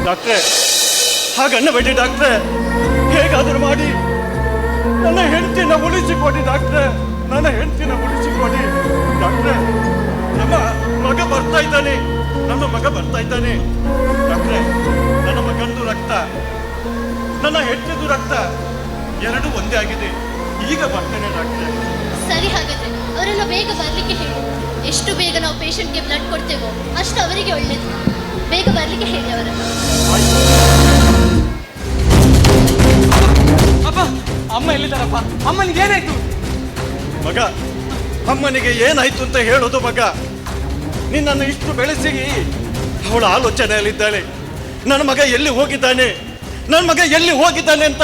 ಡಾಕ್ಟ್ರೆ, ಹಾಗನ್ನಬೇಡಿ ಡಾಕ್ಟ್ರೆ. ಹೇಗಾದರೂ ಮಾಡಿ ನನ್ನ ಹೆಂಡತಿನ ಉಳಿಸಿಕೊಡಿ ಡಾಕ್ಟ್ರೆ. ನನ್ನ ಹೆಂಡತಿನ ಉಳಿಸಿಕೊಡಿ ಡಾಕ್ಟ್ರೆ. ನಮ್ಮ ಮಗ ಬರ್ತಾ ಇದ್ದಾನೆ, ನನ್ನ ಮಗ ಬರ್ತಾ ಇದ್ದಾನೆ ಡಾಕ್ಟ್ರೆ. ನನ್ನ ಮಗಂದು ರಕ್ತ, ನನ್ನ ಹೆಂಡತಿದು ರಕ್ತ ಎರಡೂ ಒಂದೇ ಆಗಿದೆ. ಈಗ ಬರ್ತೇನೆ ಡಾಕ್ಟ್ರೆ. ಸರಿ, ಹಾಗಾದ್ರೆ ಅವರನ್ನು ಬೇಗ ಬರ್ಲಿಕ್ಕೆ ಹೇಳಿ. ಎಷ್ಟು ಬೇಗ ನಾವು ಪೇಷಂಟ್ಗೆ ಬ್ಲಡ್ ಕೊಡ್ತೇವೋ ಅಷ್ಟು ಅವರಿಗೆ ಒಳ್ಳೇದು. ಬೇಗ ಬರ್ಲಿಕ್ಕೆ ಹೇಳಿ ಅವರನ್ನು. ಅಪ್ಪ, ಅಮ್ಮ ಎಲ್ಲಿದ್ದಾರಪ್ಪ? ಅಮ್ಮನಿಗೆ ಏನಾಯ್ತು? ಮಗ, ಅಮ್ಮನಿಗೆ ಏನಾಯ್ತು ಅಂತ ಹೇಳೋದು ಮಗ? ನಿನ್ನನ್ನು ಇಷ್ಟು ಬೆಳೆಸಿ ಅವಳ ಆಲೋಚನೆಯಲ್ಲಿದ್ದಾಳೆ. ನನ್ನ ಮಗ ಎಲ್ಲಿ ಹೋಗಿದ್ದಾನೆ, ನನ್ನ ಮಗ ಎಲ್ಲಿ ಹೋಗಿದ್ದಾನೆ ಅಂತ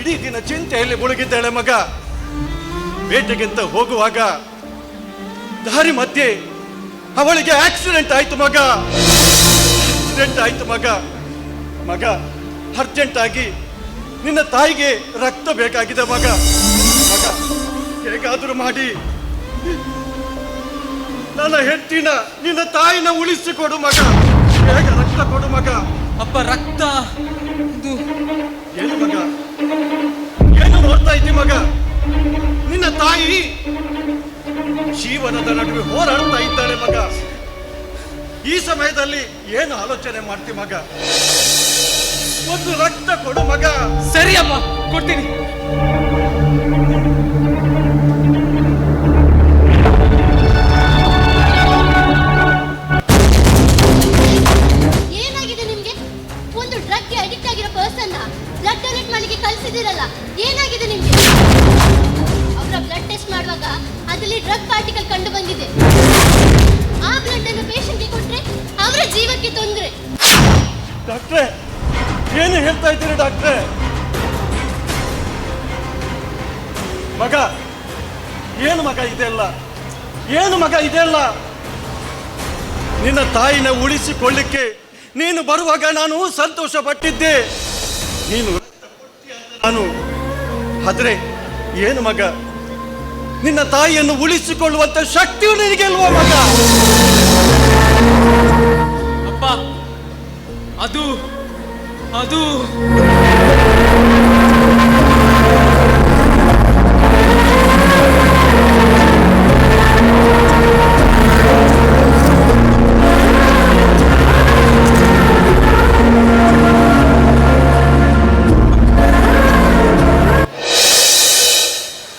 ಇಡೀ ದಿನ ಚಿಂತೆಯಲ್ಲಿ ಮುಳುಗಿದ್ದಾಳೆ ಮಗ. ಬೇಟೆಗೆಂತ ಹೋಗುವಾಗ ದಾರಿ ಮಧ್ಯೆ ಅವಳಿಗೆ ಆಕ್ಸಿಡೆಂಟ್ ಆಯ್ತು ಮಗ. ಆಕ್ಸಿಡೆಂಟ್ ಆಯ್ತು ಮಗ. ಮಗ, ಅರ್ಜೆಂಟ್ ಆಗಿ ನಿನ್ನ ತಾಯಿಗೆ ರಕ್ತ ಬೇಕಾಗಿದೆ ಮಗ. ಮಗ, ಹೇಗಾದರೂ ಮಾಡಿ ನನ್ನ ಹೆಂಡತಿನ, ನಿನ್ನ ತಾಯಿನ ಉಳಿಸಿಕೊಡು ಮಗ. ಬೇಗ ರಕ್ತ ಕೊಡು ಮಗ. ಅಪ್ಪ, ರಕ್ತ ಏನು ಮಗ, ಏನು ನೋಡ್ತಾ ಇದ್ದಿ ಮಗ? ನಿನ್ನ ತಾಯಿ ಜೀವನದ ನಡುವೆ ಹೋರಾಡ್ತಾ ಇದ್ದಾಳೆ ಮಗ. ಈ ಸಮಯದಲ್ಲಿ ಏನು ಆಲೋಚನೆ ಮಾಡ್ತಿ ಮಗ? ಒಂದು ರಕ್ತ ಕೊಡು ಮಗ. ಸರಿ ಅಮ್ಮ, ಕೊಡ್ತೀನಿ. ಏನಾಗಿದೆ ನಿಮ್ಗೆ? ಒಂದು ಡ್ರಗ್ಗೆ ಅಡಿಕ್ಟ್ ಆಗಿರೋ ಪರ್ಸನ್ ಬ್ಲಡ್ ಡೊನೇಟ್ ಮಾಡಲಿಕ್ಕೆ ಕಳಿಸಿದಿರಲ್ಲ, ಏನಾಗಿದೆ ನಿಮ್ಗೆ? ಅವರ ಬ್ಲಡ್ ಟೆಸ್ಟ್ ಮಾಡುವಾಗ ಅದರಲ್ಲಿ ಡ್ರಗ್ ಪಾರ್ಟಿಕಲ್ ಕಂಡು ಬಂದಿದೆ. ಆ ಬ್ಲಡ್ ಅನ್ನು ಪೇಷಂಟ್ಗೆ ಕೊಟ್ರೆ ಅವರ ಜೀವಕ್ಕೆ ತೊಂದರೆ. ಡಾಕ್ಟ್ರೆ, ಏನು ಹೇಳ್ತಾ ಇದ್ದೀರಿ ಡಾಕ್ಟ್ರೆ? ಮಗ, ಏನು ಮಗ ಇದೆಲ್ಲ? ಏನು ಮಗ ಇದೆಲ್ಲ? ನಿನ್ನ ತಾಯಿನ ಉಳಿಸಿಕೊಳ್ಳಿಕ್ಕೆ ನೀನು ಬರುವಾಗ ನಾನು ಸಂತೋಷ ಪಟ್ಟಿದ್ದೆ. ನೀನು ನಾನು ಆದ್ರೆ ಏನು ಮಗ, ನಿನ್ನ ತಾಯಿಯನ್ನು ಉಳಿಸಿಕೊಳ್ಳುವಂತ ಶಕ್ತಿಯು ನಿನಗೆಲ್ವಾ ಮಗ? ಅಪ್ಪ, ಅದು ಅದು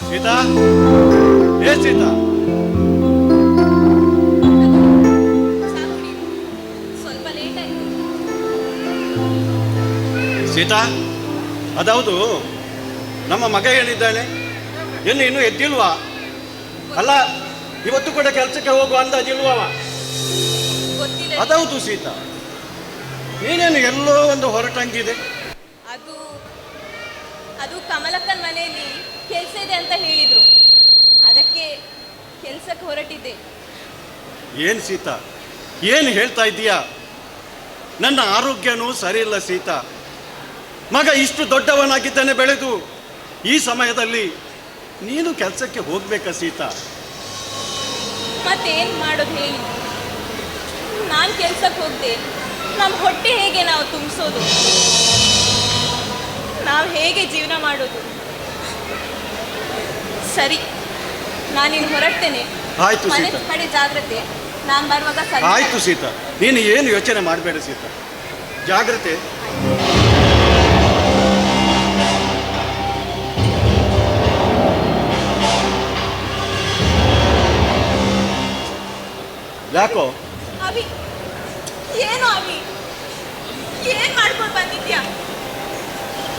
ಸೀತಾ, ಏ ಸೀತಾ, ಸ್ವಲ್ಪ ಲೇಟ್ ಆಯ್ತು. ಸೀತಾ, ಅದೌದು, ನಮ್ಮ ಮಗ ಹೇಳಿದ್ದಾನೆ, ಏನು ಇನ್ನೂ ಎದ್ದಿಲ್ವಾ? ಅಲ್ಲ, ಇವತ್ತು ಕೂಡ ಕೆಲಸಕ್ಕೆ ಹೋಗುವ ಅಂದಾಜಿಲ್ವ? ಅದೌದು ಸೀತಾ, ನೀನೇನು ಎಲ್ಲೋ ಒಂದು ಹೊರಟಂಗಿದೆ. ಅದು ಕಮಲಕ್ಕನ ಮನೆಯಲ್ಲಿ ಕೆಲಸ ಇದೆ ಅಂತ ಹೇಳಿದ್ರು, ಅದಕ್ಕೆ ಕೆಲಸಕ್ಕೆ ಹೊರಟಿದ್ದೆ. ಏನು ಸೀತಾ, ಏನು ಹೇಳ್ತಾ ಇದ್ದೀಯಾ? ನನ್ನ ಆರೋಗ್ಯನೂ ಸರಿ ಇಲ್ಲ ಸೀತಾ. ಮಗ ಇಷ್ಟು ದೊಡ್ಡವನಾಗಿದ್ದಾನೆ, ಬೆಳೆದು ಈ ಸಮಯದಲ್ಲಿ ನೀನು ಕೆಲಸಕ್ಕೆ ಹೋಗ್ಬೇಕಾ ಸೀತಾ? ಮತ್ತೇನು ಮಾಡೋದು ಹೇಳಿ? ನಾನು ಕೆಲ್ಸಕ್ಕೆ ಹೋಗದೆ ನಮ್ಮ ಹೊಟ್ಟೆ ಹೇಗೆ ನಾವು ತುಂಬಿಸೋದು? ನಾವು ಹೇಗೆ ಜೀವನ ಮಾಡೋದು? ಸರಿ, ನಾನಿನ್ನು ಹೊರಡ್ತೇನೆ. ಆಯ್ತು ಮನೆ ಸೀತಾ, ಕಡೆ ಜಾಗ್ರತೆ. ನಾನು ಬರುವಾಗ ಸರಿ. ಆಯ್ತು ಸೀತಾ, ನೀನು ಏನು ಯೋಚನೆ ಮಾಡಬೇಡ ಸೀತಾ, ಜಾಗ್ರತೆ. ಯಾಕೋ ಅಭಿ, ಏನು ಅಭಿ, ಏನ್ ಮಾಡ್ಕೊಂಡು ಬಂದಿದ್ಯಾ?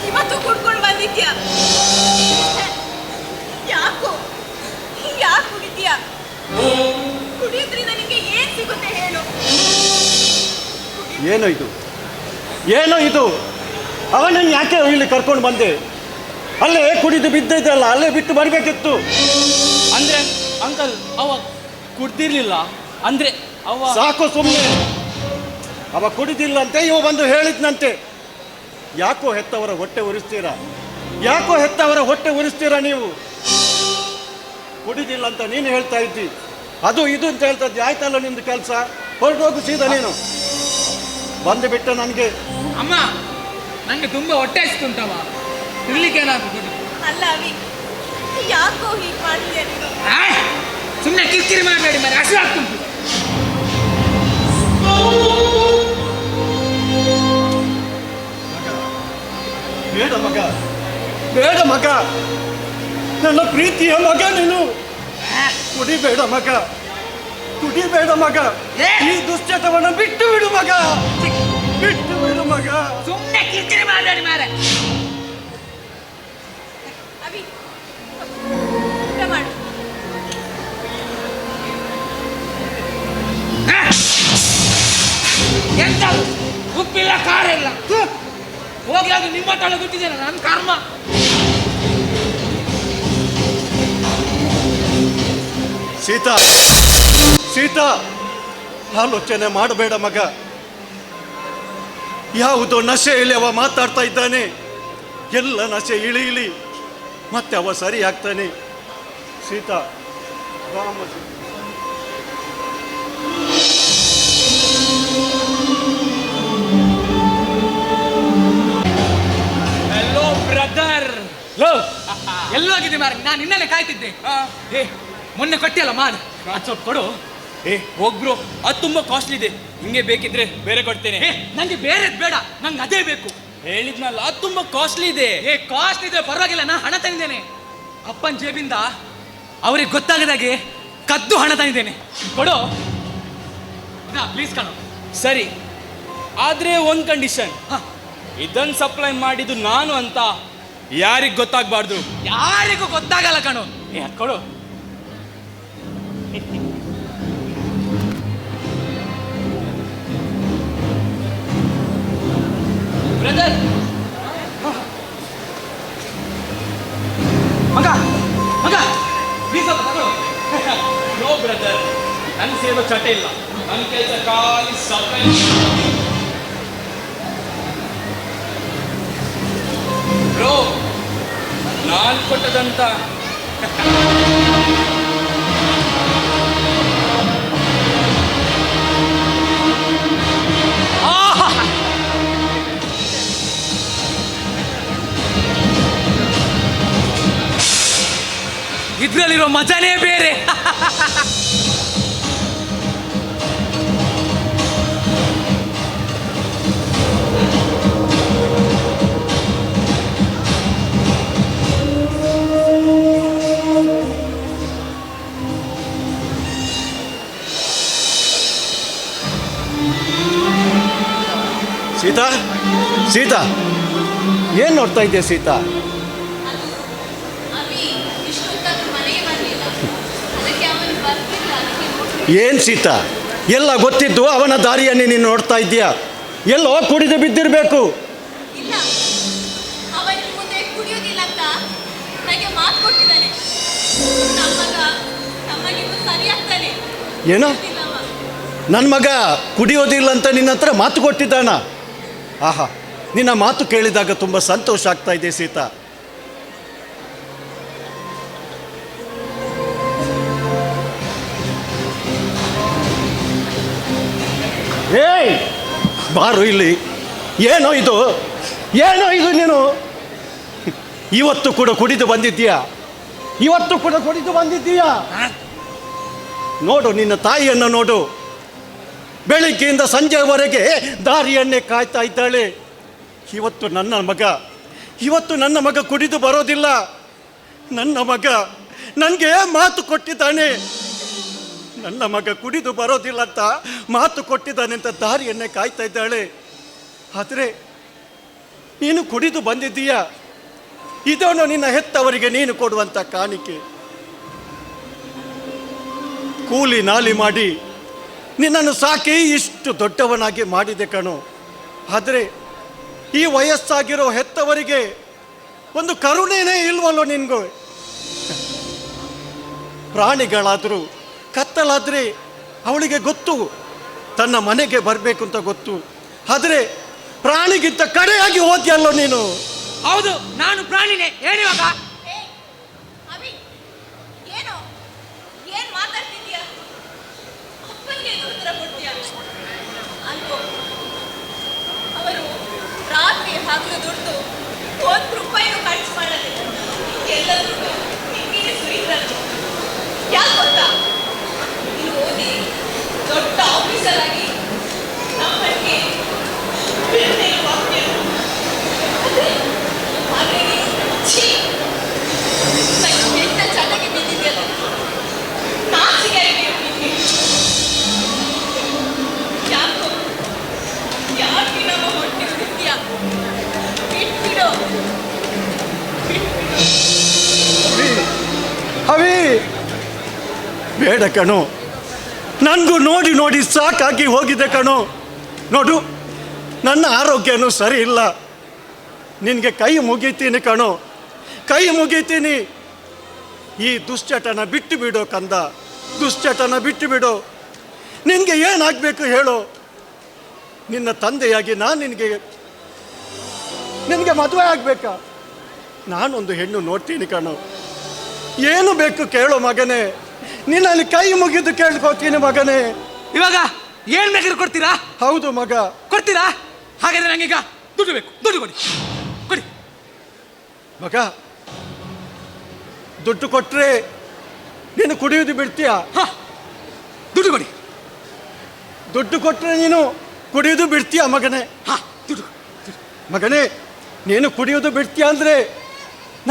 ಇವತ್ತು ಕುಡ್ಕೊಂಡು ಬಂದಿದ್ಯಾ? ಯಾಕೋ ಯಾಕೆ ಕುಡಿದ್ಯಾ? ಕುಡಿಯೋದ್ರಿಂದ ನಿಮಗೆ ಏನ್ ಸಿಗುತ್ತೆ ಹೇಳು? ಏನು ಇದು? ಏನೋ ಇದು, ಅವನನ್ನು ಯಾಕೆ ಇಲ್ಲಿ ಕರ್ಕೊಂಡು ಬಂದೆ? ಅಲ್ಲೇ ಕುಡಿದು ಬಿದ್ದಿದ್ದಲ್ಲ, ಅಲ್ಲೇ ಬಿಟ್ಟು ಬರಬೇಕಿತ್ತು. ಅಂದ್ರೆ ಅಂಕಲ್ ಅವ ಕುಡ್ದಿರ್ಲಿಲ್ಲ ಅಂದ್ರೆ ಅವ ಸಾಕು ಸುಮ್ಮನೆ. ಅವ ಕುಡಿದಿಲ್ಲಂತೆ, ಇವ ಬಂದು ಹೇಳಿದ್ನಂತೆ. ಯಾಕೋ ಹೆತ್ತವರ ಹೊಟ್ಟೆ ಉರಿಸ್ತೀರಾ? ಯಾಕೋ ಹೆತ್ತವರ ಹೊಟ್ಟೆ ಉರಿಸ್ತೀರಾ ನೀವು? ಕುಡಿದಿಲ್ಲ ಅಂತ ನೀನು ಹೇಳ್ತಾ ಇದ್ದಿ, ಅದು ಇದು ಅಂತ ಹೇಳ್ತಾ ಇದ್ದಿ. ಆಯ್ತಲ್ಲ ನಿಮ್ದು ಕೆಲಸ, ಹೊರಟೋಗು ಸೀದಾ ನೀನು. ಬಂದು ಬಿಟ್ಟು ನನಗೆ ಅಮ್ಮ ನಂಗೆ ತುಂಬಾ ಹೊಟ್ಟೆ ಹಸಿತುಂಟವ, ಇರ್ಲಿಕ್ಕೆ ಏನಾದ್ರು ಅಲ್ಲ ಅವಿ, ಯಾಕೋ ಹೀಗೆ ಮಾಡ್ತೀಯ ನೀನು? ಸುಮ್ಮನೆ ಕಿರಿಕಿರಿ ಮಾಡಬೇಡಿ ಮರೆ, ಹಸು ಆಗ್ತುಂಟು. ಬೇಡ ಮಗ, ಬೇಡ ಮಗ, ನನ್ನ ಪ್ರೀತಿಯ ಮಗ ನೀನು. ಕುಡಿಬೇಡ ಮಗ, ಕುಡಿಬೇಡ ಮಗ. ಈ ದುಶ್ಚಟವನ್ನು ಬಿಟ್ಟು ಬಿಡು ಮಗ, ಬಿಟ್ಟು ಬಿಡು ಮಗ. ಸುಮ್ಮನೆ ಕಿರಿಕಿರಿ ಮಾಡಬೇಡಿ ಮಾರೆ. ಅವಿ ಊಟ ಮಾಡು. ಎಂತ ಉಪ್ಪಿಲ್ಲ ಖಾರ ಇಲ್ಲ, ಹೋಗಿ ಅದು ನಿಮ್ಮ ತಲೆ ಬಿಟ್ಟಿದ್ದೇನೆ ನನ್ನ ಕರ್ಮ. ಸೀತಾ, ಸೀತಾ, ಆಲೋಚನೆ ಮಾಡಬೇಡ ಮಗ. ಯಾವುದೋ ನಶೆಯಲ್ಲಿ ಅವ ಮಾತಾಡ್ತಾ ಇದ್ದಾನೆ. ಎಲ್ಲ ನಶೆ ಇಳಿ ಮತ್ತೆ ಅವ ಸರಿ ಆಗ್ತಾನೆ. Sita, Rama hello brother. ಎಲ್ಲೋಗಿದ್ದೆ ಮಾರ, ನಾನು ನಿನ್ನೆ ಕಾಯ್ತಿದ್ದೆ. ಏ ಮೊನ್ನೆ ಕೊಟ್ಟಿಯಲ್ಲ ಮಾಡು, ಅದು ಸ್ವಲ್ಪ ಕೊಡು. ಏ ಹೋಗ್ಬ್ರು, ಅದು ತುಂಬಾ ಕಾಸ್ಟ್ಲಿ ಇದೆ, ಹಿಂಗೆ ಬೇಕಿದ್ರೆ ಬೇರೆ ಕೊಡ್ತೇನೆ. ನಂಗೆ ಬೇರೆ ಬೇಡ, ನಂಗೆ ಅದೇ ಬೇಕು. ಹೇಳಿದ್ನಲ್ಲ, ಅದು ತುಂಬಾ ಕಾಸ್ಟ್ಲಿ ಇದೆ. ಕಾಸ್ಟ್ ಇದೆ ಪರವಾಗಿಲ್ಲ, ನಾ ಹಣ ತಂದಿದ್ದೇನೆ. ಅಪ್ಪನ ಜೇಬಿಂದ ಅವ್ರಿಗೆ ಗೊತ್ತಾಗದಾಗೆ ಕದ್ದು ಹಣ ತಂದಿದ್ದೇನೆ, ಕೊಡು ಪ್ಲೀಸ್ ಕಣೋ. ಸರಿ, ಆದ್ರೆ ಒಂದ್ ಕಂಡೀಷನ್, ಇದನ್ನ ಸಪ್ಲೈ ಮಾಡಿದ್ದು ನಾನು ಅಂತ ಯಾರಿಗ್ ಗೊತ್ತಾಗ್ಬಾರ್ದು. ಯಾರಿಗೂ ಗೊತ್ತಾಗಲ್ಲ ಕಣೋ. ಅದ್ ಕೊಡು. ಬ್ರದರ್, ಮಗ ಮಗ ಪ್ಲೀಸ್ ತಗೊಳ್ಳು. ನೋ ಬ್ರದರ್, ನನ್ನ ಸೇವೆ ಚಟ ಇಲ್ಲ, ನನ್ನ ಕೆಲಸ ಖಾಲಿ ಸಪ್ಲೈ. ಬ್ರೋ, ನಾನು ಕೊಟ್ಟದಂತ ಇದ್ರಲ್ಲಿರೋ ಮಜಾನೇ ಬೇರೆ. ಸೀತಾ, ಸೀತಾ, ಏನು ನೋಡ್ತಾ ಇದ್ದೆ ಸೀತಾ? ಅವಿ ಇಷ್ಟೊತ್ತಾದ್ರೂ ಮನೆಗೆ ಬರಲಿಲ್ಲ, ಅದಕ್ಕೆ ಅವನು ಬರ್ತಿಲ್ಲ. ಏನು ಸೀತಾ, ಎಲ್ಲ ಗೊತ್ತಿದ್ದು ಅವನ ದಾರಿಯನ್ನೇ ನೀನು ನೋಡ್ತಾ ಇದ್ದೀಯಾ? ಎಲ್ಲೋ ಕುಡಿದು ಬಿದ್ದಿರಬೇಕು. ಇಲ್ಲ, ಅವನ ಮುಂದೆ ಕುಡಿಯೋದಿಲ್ಲ ಅಂತ ನನಗೆ ಮಾತು ಕೊಟ್ಟಿದ್ದಾನೆ. ನಮಗಿನ್ನು ಸರಿ ಆಗ್ತಾನೆ. ಏನು? ನನ್ನ ಮಗ ಕುಡಿಯೋದಿಲ್ಲ ಅಂತ ನಿನ್ನ ಹತ್ರ ಮಾತು ಕೊಟ್ಟಿದ್ದಾನ? ಆಹಾ, ನಿನ್ನ ಮಾತು ಕೇಳಿದಾಗ ತುಂಬ ಸಂತೋಷ ಆಗ್ತಾ ಇದೆ ಸೀತಾ. ಏಯ್, ಬಾರು ಇಲ್ಲಿ. ಏನೋ ಇದು, ಏನೋ ಇದು ನೀನು? ಇವತ್ತು ಕೂಡ ಕುಡಿದು ಬಂದಿದ್ದೀಯಾ? ಇವತ್ತು ಕೂಡ ಕುಡಿದು ಬಂದಿದ್ದೀಯಾ? ನೋಡು, ನಿನ್ನ ತಾಯಿಯನ್ನು ನೋಡು, ಬೆಳಿಗ್ಗೆಯಿಂದ ಸಂಜೆವರೆಗೆ ದಾರಿಯನ್ನೇ ಕಾಯ್ತಾ ಇದ್ದಾಳೆ. ಇವತ್ತು ನನ್ನ ಮಗ ಕುಡಿದು ಬರೋದಿಲ್ಲ. ನನ್ನ ಮಗ ನನಗೆ ಮಾತು ಕೊಟ್ಟಿದ್ದಾನೆ. ನನ್ನ ಮಗ ಕುಡಿದು ಬರೋದಿಲ್ಲ ಅಂತ ಮಾತು ಕೊಟ್ಟಿದ್ದಾನೆ ಅಂತ ದಾರಿಯನ್ನೇ ಕಾಯ್ತಾ ಇದ್ದಾಳೆ. ಆದರೆ ನೀನು ಕುಡಿದು ಬಂದಿದ್ದೀಯ. ಇದನ್ನು ನಿನ್ನ ಹೆತ್ತವರಿಗೆ ನೀನು ಕೊಡುವಂಥ ಕಾಣಿಕೆ. ಕೂಲಿ ನಾಲಿ ಮಾಡಿ ನಿನ್ನನ್ನು ಸಾಕಿ ಇಷ್ಟು ದೊಡ್ಡವನಾಗಿ ಮಾಡಿದೆ ಕಣೋ. ಆದರೆ ಈ ವಯಸ್ಸಾಗಿರೋ ಹೆತ್ತವರಿಗೆ ಒಂದು ಕರುಣೆನೇ ಇಲ್ವಲ್ಲೋ ನಿನ್ಗೂ? ಪ್ರಾಣಿಗಳಾದರೂ ಕತ್ತಲಾದರೆ ಅವಳಿಗೆ ಗೊತ್ತು ತನ್ನ ಮನೆಗೆ ಬರಬೇಕು ಅಂತ ಗೊತ್ತು. ಆದರೆ ಪ್ರಾಣಿಗಿಂತ ಕಡೆಯಾಗಿ ಹೋದ್ಯಲ್ಲೋ ನೀನು. ಹೌದು, ನಾನು ಪ್ರಾಣಿನೇ. ಹೇಳಿವಾಗ ಅಭಿ, ಏನು ಏನ್ ಮಾತಾಡ್ತಿದ್ಯಾ? ಅಪ್ಪನಿಗೆ ಉತ್ತರ ಕೊಡ್ತೀಯಾ? ಅಲ್ವೋ, ಅವರು ರಾತ್ರಿ ಹಗಲು ದುಡ್ದು ₹1 ಖರ್ಚು ಮಾಡದೆ ಎಲ್ಲರೂ ನಿಂಗೆ ಸುರಿದ್ರು. ಯಾಕೆ ಗೊತ್ತಾ? ನೀನು ಓದಿ ದೊಡ್ಡ ಆಫೀಸರ್ ಆಗಿ ನಮ್ಮಕ್ಕೆ ಆದ್ರೆ ನೀನು ಛೀ, ಎಂತ ಚೆನ್ನಾಗಿ ಬಿದ್ದಿದ್ಯಲ್ಲ, ನಾಚಿಕೆ ಆಗಿದೆ ನಿನಗೆ. ಯಾಕೋ ಯಾಕೆ ನಮ್ಮ ಹೊಟ್ಟೆ ಉರಿಸ್ತೀಯ? ಬಿಟ್ಬಿಡು. ಅವಿ, ಬೇಡ ಕಣೋ, ನನಗೂ ನೋಡಿ ನೋಡಿ ಸಾಕಾಗಿ ಹೋಗಿದೆ ಕಣೋ. ನೋಡು, ನನ್ನ ಆರೋಗ್ಯನೂ ಸರಿ ಇಲ್ಲ. ನಿನಗೆ ಕೈ ಮುಗಿತೀನಿ ಕಣೋ, ಕೈ ಮುಗಿತೀನಿ. ಈ ದುಶ್ಚಟನ ಬಿಟ್ಟು ಬಿಡೋ ಕಂದ, ದುಶ್ಚಟನ ಬಿಟ್ಟು ಬಿಡು. ನಿನಗೆ ಏನಾಗಬೇಕು ಹೇಳು? ನಿನ್ನ ತಂದೆಯಾಗಿ ನಾನು ನಿನಗೆ ಮದುವೆ ಆಗಬೇಕಾ? ನಾನೊಂದು ಹೆಣ್ಣು ನೋಡ್ತೀನಿ ಕಣೋ. ಏನು ಬೇಕು ಕೇಳೋ ಮಗನೇ, ನಿನ್ನಲ್ಲಿ ಕೈ ಮುಗಿದು ಕೇಳ್ಕೊತೀನಿ ಮಗನೇ. ಇವಾಗ ಏನ್ ಬೇಕಾದ್ರೂ ಕೊಡ್ತೀರಾ? ಹೌದು ಮಗ. ಕೊಡ್ತೀರಾ? ಹಾಗಾದ್ರೆ ನಂಗೀಗ ದುಡ್ಡು ಬೇಕು. ದುಡ್ಡು ಕೊಡಿ, ಕೊಡಿ. ಮಗ, ದುಡ್ಡು ಕೊಟ್ರೆ ನೀನು ಕುಡಿಯೋದು ಬಿಡ್ತೀಯಾ? ಹಾ, ದುಡ್ಡು ಕೊಡಿ. ದುಡ್ಡು ಕೊಟ್ರೆ ನೀನು ಕುಡಿಯೋದು ಬಿಡ್ತೀಯಾ ಮಗನೇ? ಹಾ, ದುಡ್ಡು ಮಗನೇ, ನೀನು ಕುಡಿಯೋದು ಬಿಡ್ತೀಯ ಅಂದರೆ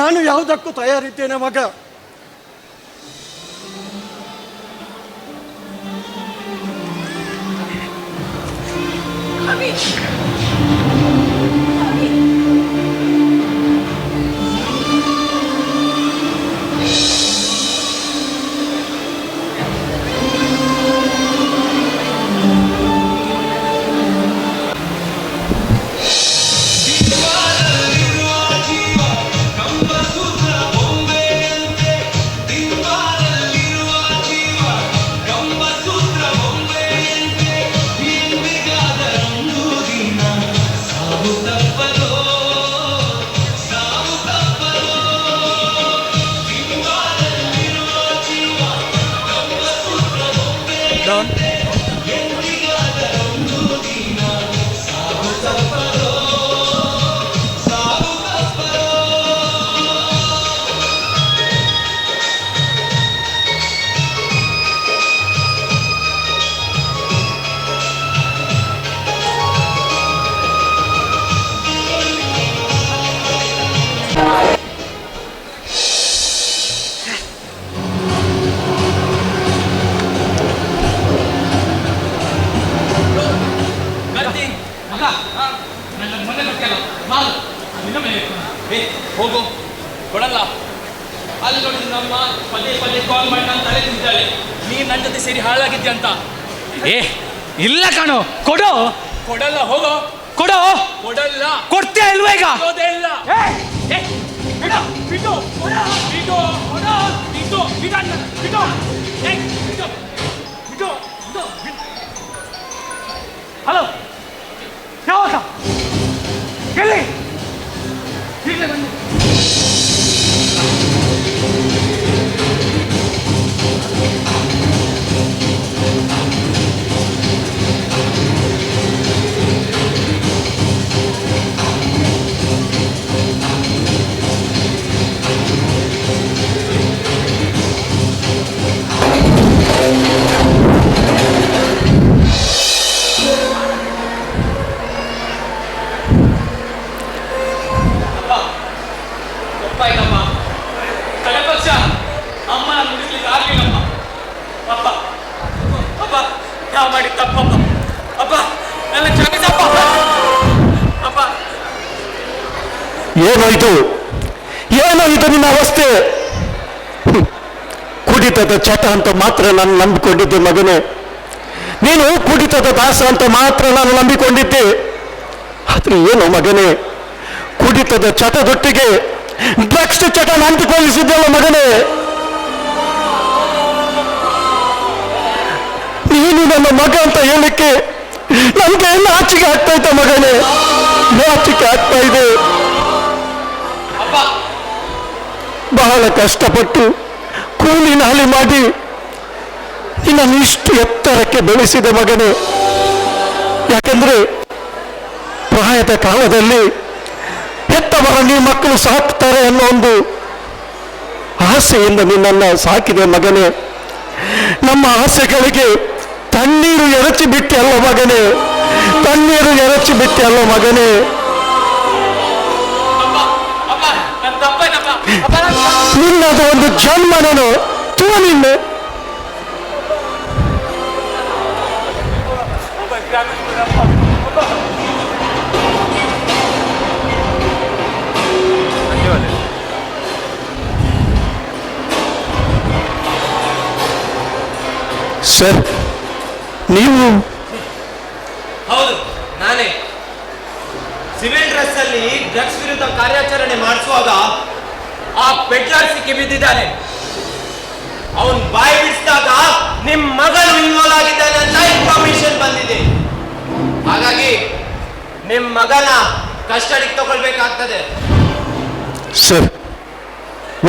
ನಾನು ಯಾವುದಕ್ಕೂ ತಯಾರಿದ್ದೇನೆ ಮಗ. ಅಭಿ, ಅಭಿ, ಹೋಗು, ಕೊಡಲ್ಲ. ಅಲ್ಲಿ ನೋಡಿ ನಮ್ಮ ಪದೇ ಪದೇ ಕಾಲ್ ಮಾಡಿ ನಾನು ತಲೆ ತಿಂತಾಳೆ, ನೀನು ನನ್ನ ಜೊತೆ ಸೇರಿ ಹಾಳಾಗಿದ್ದೆ ಅಂತ. ಏ ಇಲ್ಲ ಕಣೋ, ಕೊಡು. ಕೊಡಲ್ಲ, ಹೋಗೋ. ಕೊಡು. ಕೊಡಲ್ಲ. ಕೊಡ್ತೀಯ ಇಲ್ವಾ ಈಗ? ಕೊಡೋದೇ ಇಲ್ಲ. ಬಿಡು, ಬಿಡು, ಬಿಡು, ಬಿಡು, ಬಿಡು, ಬಿಡು. ಹಲೋ, ಯಾವಾಗ ಎಲ್ಲಿ? ಈಗಲೇ ಬನ್ನಿ. ಮಾಡಿ ತಪ್ಪಪ್ಪ. ಅಪ್ಪ, ನನ್ನ ಕ್ಷಮಿಸಪ್ಪ. ಅಪ್ಪ, ಏನೋಯ್ತು ನಿನ್ನ ಅವಸ್ಥೆ? ಕುಡಿತದ ಚಟ ಅಂತ ಮಾತ್ರ ನಾನು ನಂಬಿಕೊಂಡಿದ್ದೆ ಮಗನೇ. ನೀನು ಕುಡಿತದ ದಾಸ ಅಂತ ಮಾತ್ರ ನಾನು ನಂಬಿಕೊಂಡಿದ್ದೆ. ಅಂದ್ರೆ ಏನು ಮಗನೇ? ಕುಡಿತದ ಚಟದೊಟ್ಟಿಗೆ ಡ್ರಗ್ಸ್ ಚಟ ಅಂಟಿಕೊಳ್ಳಿಸಿದ್ದಲ್ಲ ಮಗನೇ. ನೀನು ನನ್ನ ಮಗ ಅಂತ ಹೇಳಿಕ್ಕೆ ನನಗೆ ನಾಚಿಕೆ ಆಗ್ತಾ ಇದ್ದ ಮಗನೇ, ನಾಚಿಕೆ ಆಗ್ತಾ ಇದೆ. ಬಹಳ ಕಷ್ಟಪಟ್ಟು ಕೂಲಿ ನಾಲಿ ಮಾಡಿ ನಿನ್ನನ್ನು ಇಷ್ಟು ಎತ್ತರಕ್ಕೆ ಬೆಳೆಸಿದ ಮಗನೇ. ಯಾಕಂದ್ರೆ ಪ್ರಾಯದ ಕಾಲದಲ್ಲಿ ಹೆತ್ತವರ ನೀವು ಮಕ್ಕಳು ಸಾಕ್ತಾರೆ ಅನ್ನೋ ಒಂದು ಆಸೆಯಿಂದ ನಿನ್ನನ್ನು ಸಾಕಿದೆ ಮಗನೇ. ನಮ್ಮ ಆಸೆಗಳಿಗೆ ತಣ್ಣೀರು ಎರಚಿ ಬಿಟ್ಟೆ ಅಲ್ಲ ಮಗನೇ, ತಣ್ಣೀರು ಎರಚಿ ಬಿಟ್ಟೆ ಅಲ್ಲ ಮಗನೇ. ನಿನ್ನದು ಒಂದು ಜನ್ಮ ನಾನು ತೂ ನಿನ್ನೆ. ಸರ್, ನೀವು? ಹೌದು, ನಾನೇ. ಸಿವಿಲ್ ಡ್ರೆಸ್ ಅಲ್ಲಿ ಡ್ರಗ್ಸ್ ವಿರುದ್ಧ ಕಾರ್ಯಾಚರಣೆ ಮಾಡಿಸುವಾಗ ಆ ಪೆಟ್ಲರ್ ಸಿಕ್ಕಿ ಬಿದ್ದಿದ್ದಾನೆ. ಅವನ್ ಬಾಯಿ ಬಿಡಿಸಿದಾಗ ನಿಮ್ ಮಗನು ಇನ್ವಾಲ್ವ್ ಆಗಿದ್ದಾನೆ ಅಂತ ಇನ್ಫಾರ್ಮೇಶನ್ ಬಂದಿದೆ. ಹಾಗಾಗಿ ನಿಮ್ ಮಗನ ಕಸ್ಟಡಿಗೆ ತಗೊಳ್ಬೇಕಾಗ್ತದೆ. ಸರ್,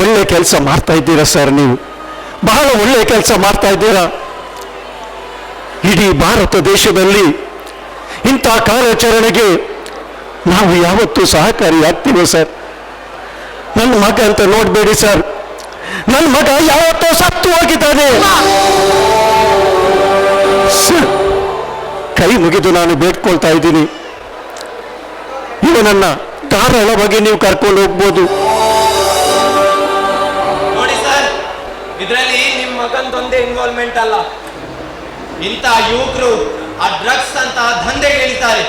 ಒಳ್ಳೆ ಕೆಲಸ ಮಾಡ್ತಾ ಇದ್ದೀರಾ ಸರ್, ನೀವು ಬಹಳ ಒಳ್ಳೆ ಕೆಲಸ ಮಾಡ್ತಾ ಇದ್ದೀರಾ. ಇಡೀ ಭಾರತ ದೇಶದಲ್ಲಿ ಇಂಥ ಕಾರ್ಯಾಚರಣೆಗೆ ನಾವು ಯಾವತ್ತೂ ಸಹಕಾರಿಯಾಗ್ತೀವಿ ಸರ್. ನನ್ನ ಮಗ ಅಂತ ನೋಡಬೇಡಿ ಸರ್, ನನ್ನ ಮಗ ಯಾವತ್ತೋ ಸತ್ತು ಹೋಗಿದ್ದಾನೆ ಸರ್. ಕೈ ಮುಗಿದು ನಾನು ಬೇಡ್ಕೊಳ್ತಾ ಇದ್ದೀನಿ, ಇವನನ್ನ ಧಾರಾಳವಾಗಿ ನೀವು ಕರ್ಕೊಂಡು ಹೋಗ್ಬೋದು. ನೋಡಿ ಸರ್, ಇದರಲ್ಲಿ ನಿಮ್ ಮಗಂದೊಂದೇ ಇನ್ವಾಲ್ವ್ಮೆಂಟ್ ಅಲ್ಲ. ಇಂಥ ಯುವಕರು ಆ ಡ್ರಗ್ಸ್ ಅಂತ ದಂಧೆಗೆ ಇಳಿತಾರೆ.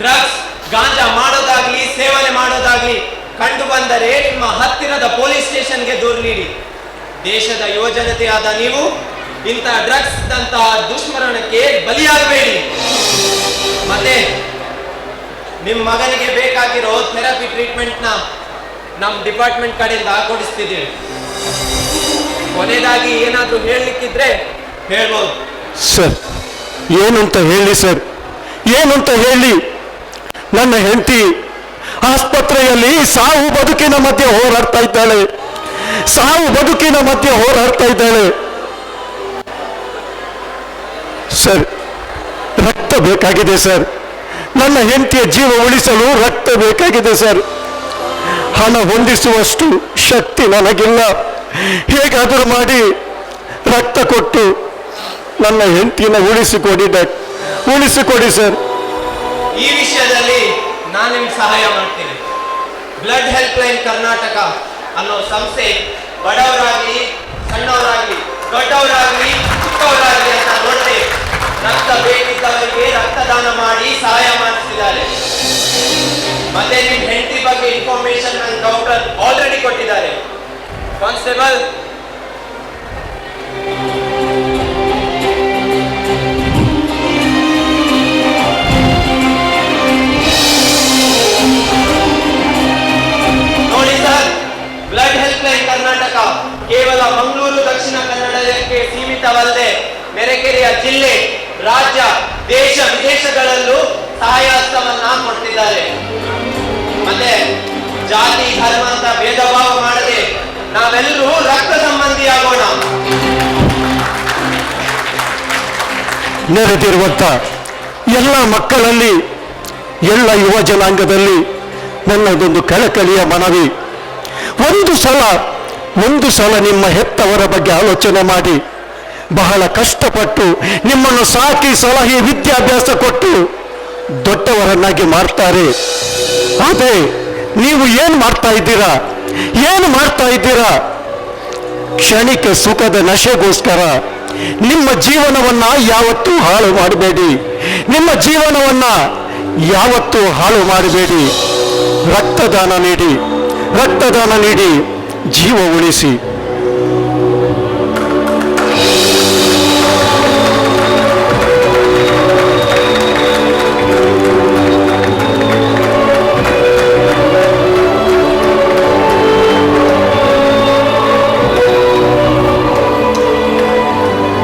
ಡ್ರಗ್ಸ್, ಗಾಂಜಾ ಮಾಡೋದಾಗ್ಲಿ ಸೇವನೆ ಮಾಡೋದಾಗ್ಲಿ ಕಂಡು ಬಂದರೆ ನಿಮ್ಮ ಹತ್ತಿರದ ಪೊಲೀಸ್ ಸ್ಟೇಷನ್ಗೆ ದೂರು ನೀಡಿ. ದೇಶದ ಯುವಜನತೆಯಾದ ನೀವು ಇಂಥ ಡ್ರಗ್ಸ್ ಅಂತ ದುಷ್ಮರಣಕ್ಕೆ ಬಲಿಯಾಗಬೇಡಿ. ಮತ್ತೆ ನಿಮ್ಮ ಮಗನಿಗೆ ಬೇಕಾಗಿರೋ ಥೆರಪಿ ಟ್ರೀಟ್ಮೆಂಟ್ನ ನಮ್ಮ ಡಿಪಾರ್ಟ್ಮೆಂಟ್ ಕಡೆಯಿಂದ ಕೊಡಿಸ್ತಿದ್ದೀವಿ. ಕೊನೆಯದಾಗಿ ಏನಾದರೂ ಹೇಳಲಿಕ್ಕಿದ್ರೆ ಹೇಳ್ಬೋದು. ಸರ್, ಏನಂತ ಹೇಳಿ ಸರ್, ಏನಂತ ಹೇಳಿ? ನನ್ನ ಹೆಂಡತಿ ಆಸ್ಪತ್ರೆಯಲ್ಲಿ ಸಾವು ಬದುಕಿನ ಮಧ್ಯೆ ಹೋರಾಡ್ತಾ ಇದ್ದಾಳೆ, ಸಾವು ಬದುಕಿನ ಮಧ್ಯೆ ಹೋರಾಡ್ತಾ ಇದ್ದಾಳೆ. ಸರ್, ರಕ್ತ ಬೇಕಾಗಿದೆ ಸರ್, ನನ್ನ ಹೆಂಡತಿಯ ಜೀವ ಉಳಿಸಲು ರಕ್ತ ಬೇಕಾಗಿದೆ ಸರ್. ಹಣ ಹೊಂದಿಸುವಷ್ಟು ಶಕ್ತಿ ನನಗಿಲ್ಲ. ಹೇಗಾದರೂ ಮಾಡಿ ರಕ್ತ ಕೊಟ್ಟು ನನ್ನ ಹೆಂಡತಿನ ಉಳಿಸಿಕೊಡಿ ಸರ್. ಈ ವಿಷಯದಲ್ಲಿ ನಾನು ನಿಮ್ಗೆ ಸಹಾಯ ಮಾಡ್ತೀನಿ. ಬ್ಲಡ್ ಹೆಲ್ಪ್ ಲೈನ್ ಕರ್ನಾಟಕ ಅನ್ನೋ ಸಂಸ್ಥೆ ಬಡವರಾಗ್ಲಿ ಸಣ್ಣವರಾಗ್ಲಿ ದೊಡ್ಡವರಾಗ್ಲಿ ಚಿಕ್ಕವರಾಗ್ಲಿ ಅಂತ ನೋಡದೆ ರಕ್ತ ಬೇಕಿದ್ದವರಿಗೆ ರಕ್ತದಾನ ಮಾಡಿ ಸಹಾಯ ಮಾಡಿಸಿದ್ದಾರೆ. ಮತ್ತೆ ನಿಮ್ ಹೆಂಡತಿ ಬಗ್ಗೆ ಇನ್ಫಾರ್ಮೇಶನ್ ನನ್ನ ಡಾಕ್ಟರ್ ಆಲ್ರೆಡಿ ಕೊಟ್ಟಿದ್ದಾರೆ. ಕಾನ್ಸ್ಟೇಬಲ್, ನೋಡಿ sir, blood help line Karnataka ಕೇವಲ ಮಂಗಳೂರು ದಕ್ಷಿಣ ಕನ್ನಡಕ್ಕೆ ಸೀಮಿತವಲ್ಲದೆ ನೆರೆಕೆರೆಯ ಜಿಲ್ಲೆ, ರಾಜ್ಯ, ದೇಶ ವಿದೇಶಗಳಲ್ಲೂ ಸಹಾಯಹಸ್ತವನ್ನ ಕೊಡ್ತಿದ್ದಾರೆ. ಮತ್ತೆ ಜಾತಿ ಧರ್ಮ ಅಂತ ಭೇದ ಭಾವ ಮಾಡದೆ ನಾವೆಲ್ಲರೂ ರಕ್ತ ಸಂಬಂಧಿಯಾಗೋಣ. ನೆರೆದಿರುವಂಥ ಎಲ್ಲ ಮಕ್ಕಳಲ್ಲಿ, ಎಲ್ಲ ಯುವ ಜನಾಂಗದಲ್ಲಿ ನನ್ನದೊಂದು ಕಳಕಳಿಯ ಮನವಿ. ಒಂದು ಸಲ ನಿಮ್ಮ ಹೆತ್ತವರ ಬಗ್ಗೆ ಆಲೋಚನೆ ಮಾಡಿ. ಬಹಳ ಕಷ್ಟಪಟ್ಟು ನಿಮ್ಮನ್ನು ಸಾಕಿ ಸಲಹೆ ವಿದ್ಯಾಭ್ಯಾಸ ಕೊಟ್ಟು ದೊಡ್ಡವರನ್ನಾಗಿ ಮಾಡ್ತಾರೆ. ಆದರೆ ನೀವು ಏನು ಮಾಡ್ತಾ ಇದ್ದೀರಾ? ಕ್ಷಣಿಕ ಸುಖದ ನಶೆಗೋಸ್ಕರ ನಿಮ್ಮ ಜೀವನವನ್ನ ಯಾವತ್ತೂ ಹಾಳು ಮಾಡಬೇಡಿ. ರಕ್ತದಾನ ನೀಡಿ ಜೀವ ಉಳಿಸಿ.